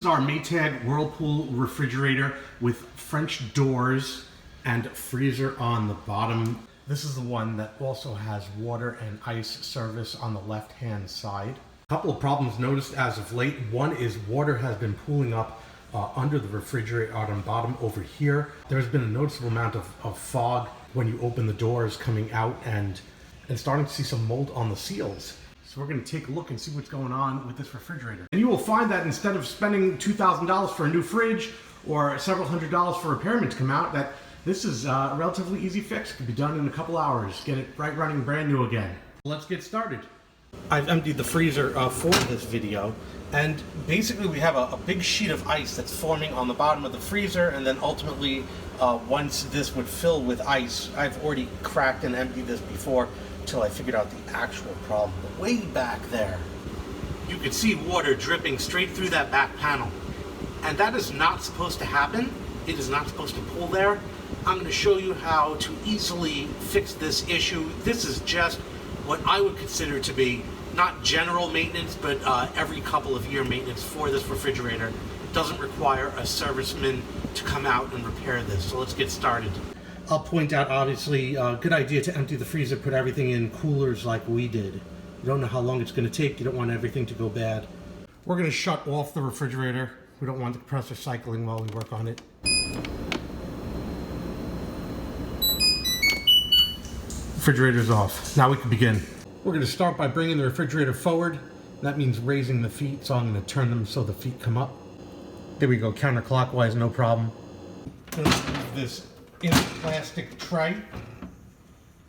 This is our Maytag Whirlpool refrigerator with French doors and freezer on the bottom. This is the one that also has water and ice service on the left-hand side. A couple of problems noticed as of late. One is water has been pooling up under the refrigerator on the bottom over here. There's been a noticeable amount of fog when you open the doors coming out and starting to see some mold on the seals. So we're going to take a look and see what's going on with this refrigerator. And you will find that instead of spending $2,000 for a new fridge or several $100s for repairmen to come out, that this is a relatively easy fix. It can be done in a couple hours. Get it right running brand new again. Let's get started. I've emptied the freezer for this video, and basically we have a big sheet of ice that's forming on the bottom of the freezer, and then ultimately once this would fill with ice, I've already cracked and emptied this before until I figured out the actual problem. But way back there, you could see water dripping straight through that back panel, and that is not supposed to happen. It is not supposed to pool there. I'm going to show you how to easily fix this issue. This is just what I would consider to be not general maintenance, but every couple of year maintenance for this refrigerator. It doesn't require a serviceman to come out and repair this. So let's get started. I'll point out, obviously, good idea to empty the freezer, put everything in coolers like we did. You don't know how long it's going to take. You don't want everything to go bad. We're going to shut off the refrigerator. We don't want the compressor cycling while we work on it. Refrigerator's off. Now we can begin. We're going to start by bringing the refrigerator forward. That means raising the feet, so I'm going to turn them so the feet come up. There we go, counterclockwise, no problem. I'm going to move this in the plastic tray.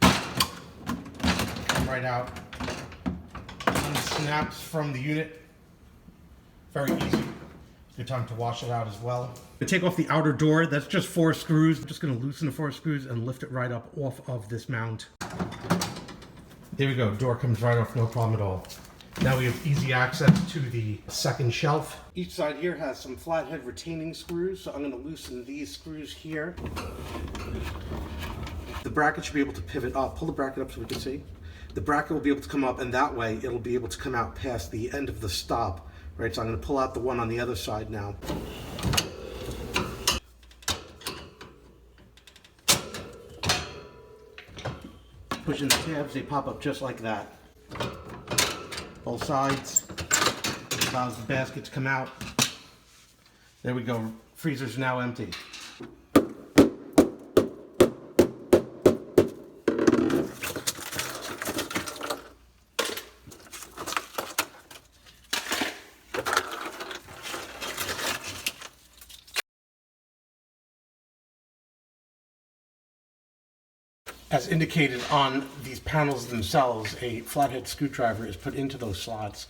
Come right out. Snaps from the unit. Very easy. Good time to wash it out as well. To take off the outer door, that's just 4 screws. I'm just going to loosen the 4 screws and lift it right up off of this mount. There we go, door comes right off, no problem at all. Now we have easy access to the second shelf. Each side here has some flathead retaining screws, so I'm going to loosen these screws here. The bracket should be able to pivot up. Pull the bracket up so we can see. The bracket will be able to come up, and that way it'll be able to come out past the end of the stop. Right, so I'm going to pull out the one on the other side now. Pushing the tabs, they pop up just like that. Both sides. Allows the basket to come out. There we go. Freezer's now empty. As indicated on these panels themselves, a flathead screwdriver is put into those slots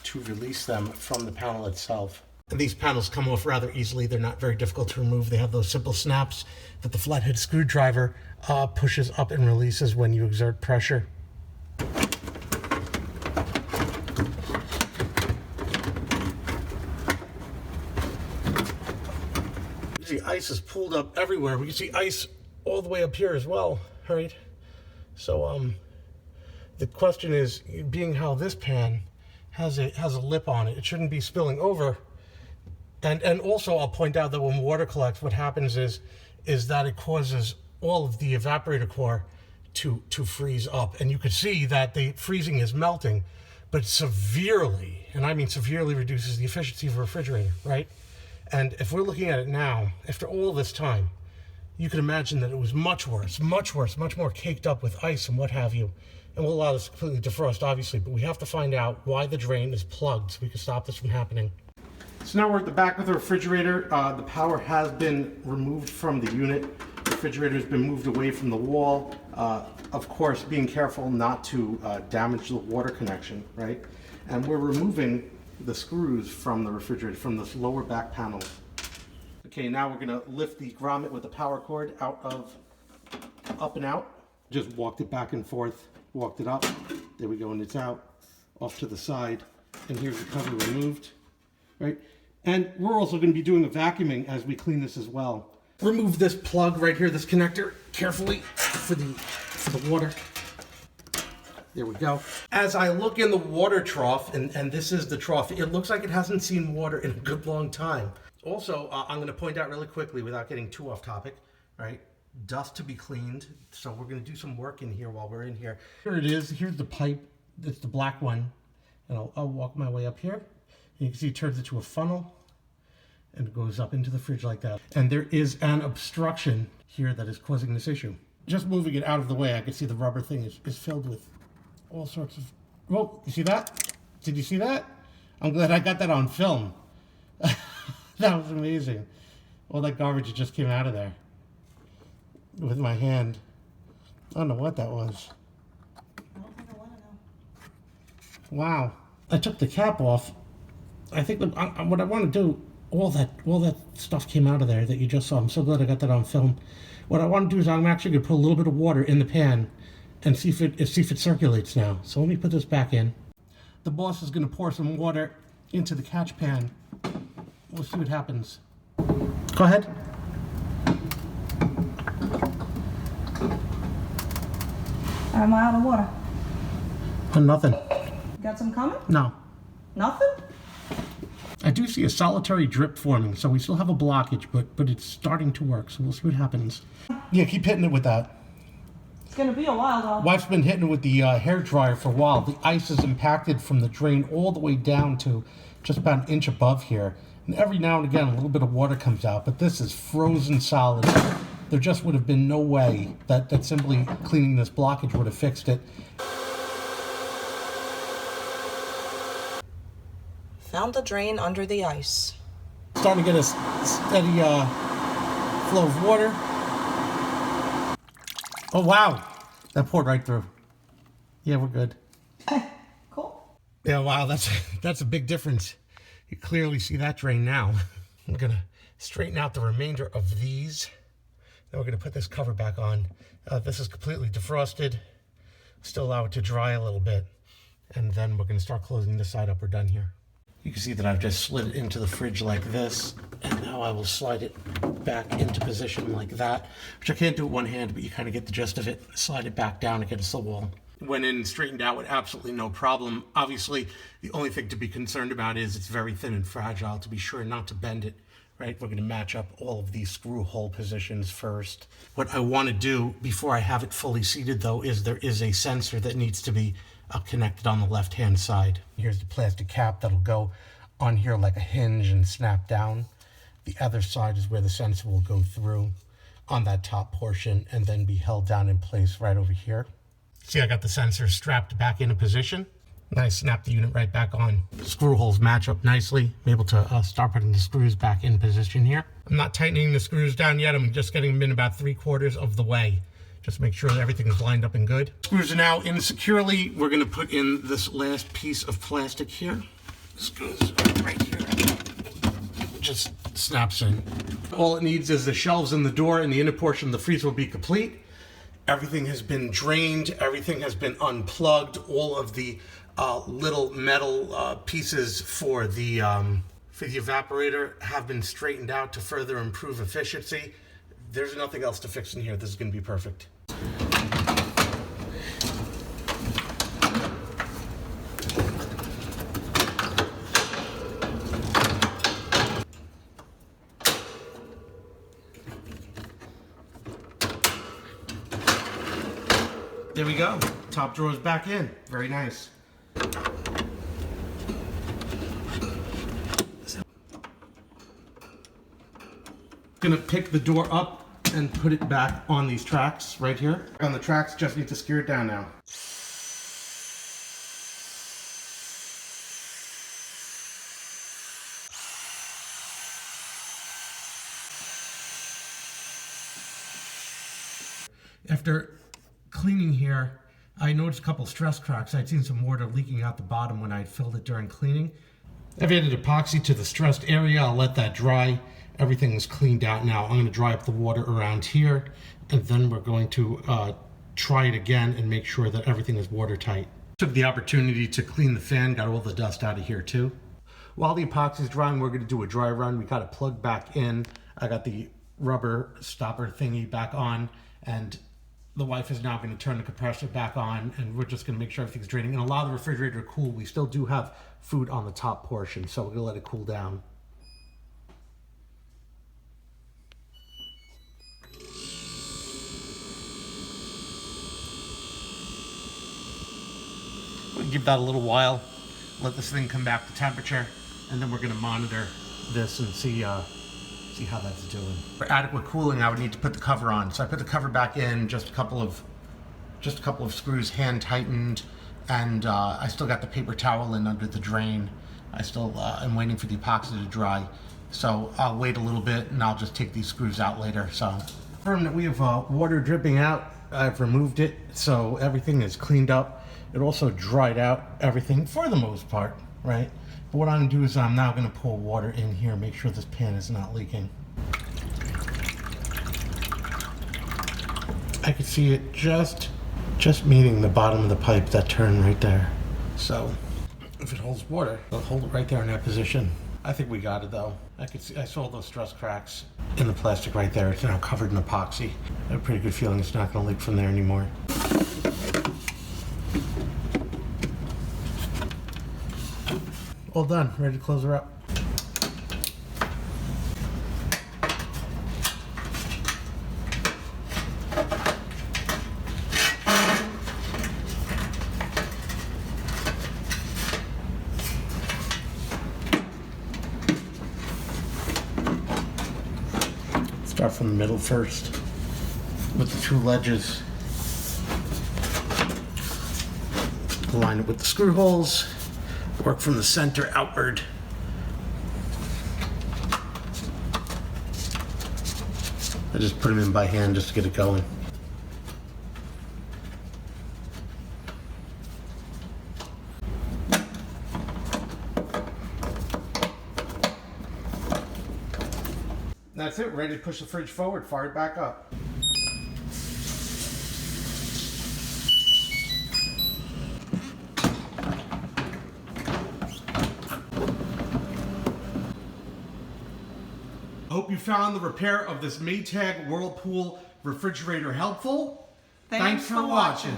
to release them from the panel itself. And these panels come off rather easily. They're not very difficult to remove. They have those simple snaps that the flathead screwdriver pushes up and releases when you exert pressure. You see ice is pulled up everywhere. We can see ice all the way up here as well. Right, so the question is, being how this pan has a lip on it, it shouldn't be spilling over. And also I'll point out that when water collects, what happens is that it causes all of the evaporator core to freeze up, and you can see that the freezing is melting, but severely, and I mean severely, reduces the efficiency of a refrigerator, right? And if we're looking at it now, after all this time, you can imagine that it was much worse, much more caked up with ice and what have you. And we'll allow this to completely defrost, obviously, but we have to find out why the drain is plugged so we can stop this from happening. So now we're at the back of the refrigerator. The power has been removed from the unit. The refrigerator has been moved away from the wall. Of course, being careful not to damage the water connection, right? And we're removing the screws from the refrigerator, from this lower back panel. Okay, now we're going to lift the grommet with the power cord out of, up and out. Just walked it back and forth, walked it up. There we go, and it's out, off to the side. And here's the cover removed, right? And we're also going to be doing a vacuuming as we clean this as well. Remove this plug right here, this connector, carefully for the water. There we go. As I look in the water trough, and this is the trough, it looks like it hasn't seen water in a good long time. Also, I'm going to point out really quickly without getting too off topic, right? Dust to be cleaned. So we're going to do some work in here while we're in here. Here it is. Here's the pipe. It's the black one. And I'll walk my way up here. And you can see it turns into a funnel and it goes up into the fridge like that. And there is an obstruction here that is causing this issue. Just moving it out of the way, I can see the rubber thing is filled with all sorts of... Whoa, you see that? Did you see that? I'm glad I got that on film. That was amazing. All that garbage just came out of there with my hand. I don't know what that was. I don't think I want to know. Wow. I took the cap off. I think what I want to do, all that stuff came out of there that you just saw. I'm so glad I got that on film. What I want to do is I'm actually going to put a little bit of water in the pan and see if it circulates now. So let me put this back in. The boss is going to pour some water into the catch pan. We'll see what happens. Go ahead. I'm out of water. Nothing. Got some coming? No. Nothing? I do see a solitary drip forming, so we still have a blockage, but it's starting to work, so we'll see what happens. Yeah, keep hitting it with that. It's gonna be a while though. Wife's been hitting it with the hair dryer for a while. The ice is impacted from the drain all the way down to just about an inch above here. And every now and again, a little bit of water comes out, but this is frozen solid. There just would have been no way that simply cleaning this blockage would have fixed it. Found the drain under the ice. Starting to get a steady flow of water. Oh, wow. That poured right through. Yeah, we're good. Cool. Yeah, wow, that's a big difference. You clearly see that drain now. I'm going to straighten out the remainder of these. Then we're going to put this cover back on. This is completely defrosted. Still allow it to dry a little bit. And then we're going to start closing this side up. We're done here. You can see that I've just slid it into the fridge like this, and now I will slide it back into position like that, which I can't do with one hand, but you kind of get the gist of it. Slide it back down against the wall. Went in and straightened out with absolutely no problem. Obviously, the only thing to be concerned about is it's very thin and fragile, to be sure not to bend it, right? We're going to match up all of these screw hole positions first. What I want to do before I have it fully seated, though, is there is a sensor that needs to be connected on the left-hand side. Here's the plastic cap that'll go on here like a hinge and snap down. The other side is where the sensor will go through on that top portion and then be held down in place right over here. See, I got the sensor strapped back into position. And I snap the unit right back on. The screw holes match up nicely. I'm able to start putting the screws back in position here. I'm not tightening the screws down yet. I'm just getting them in about 3/4 of the way. Just make sure that everything is lined up and good. Screws are now in securely. We're going to put in this last piece of plastic here. Screws right here. It just snaps in. All it needs is the shelves in the door, and the inner portion of the freezer will be complete. Everything has been drained. Everything has been unplugged. All of the little metal pieces for the evaporator have been straightened out to further improve efficiency. There's nothing else to fix in here. This is going to be perfect. There we go. Top drawer is back in. Very nice. Gonna pick the door up and put it back on these tracks right here. On the tracks, just need to screw it down now. After cleaning here, I noticed a couple stress cracks. I'd seen some water leaking out the bottom when I'd filled it during cleaning. I've added epoxy to the stressed area. I'll let that dry. Everything is cleaned out now. I'm going to dry up the water around here, and then we're going to try it again and make sure that everything is watertight. Took the opportunity to clean the fan, got all the dust out of here too. While the epoxy is drying, we're going to do a dry run. We got it plugged back in. I got the rubber stopper thingy back on, and the wife is now going to turn the compressor back on, and we're just going to make sure everything's draining. And allow the refrigerator to cool. We still do have food on the top portion, so we're going to let it cool down. We'll give that a little while, let this thing come back to temperature, and then we're going to monitor this and see how that's doing. For adequate cooling, I would need to put the cover on. So I put the cover back in, just a couple of screws hand tightened, and I still got the paper towel in under the drain. I still am waiting for the epoxy to dry. So I'll wait a little bit and I'll just take these screws out later. So confirm that we have water dripping out. I've removed it, so everything is cleaned up. It also dried out everything for the most part, right? But what I'm gonna do is I'm now gonna pour water in here, make sure this pan is not leaking. I can see it just meeting the bottom of the pipe, that turn right there. So if it holds water, it'll hold it right there in that position. I think we got it though. I saw those stress cracks in the plastic right there. It's now covered in epoxy. I have a pretty good feeling it's not gonna leak from there anymore. All done, ready to close her up. Start from the middle first with the two ledges. Align it with the screw holes. Work from the center outward. I just put them in by hand just to get it going. That's it, ready to push the fridge forward, fire it back up. Hope you found the repair of this Maytag Whirlpool refrigerator helpful. Thanks for watching.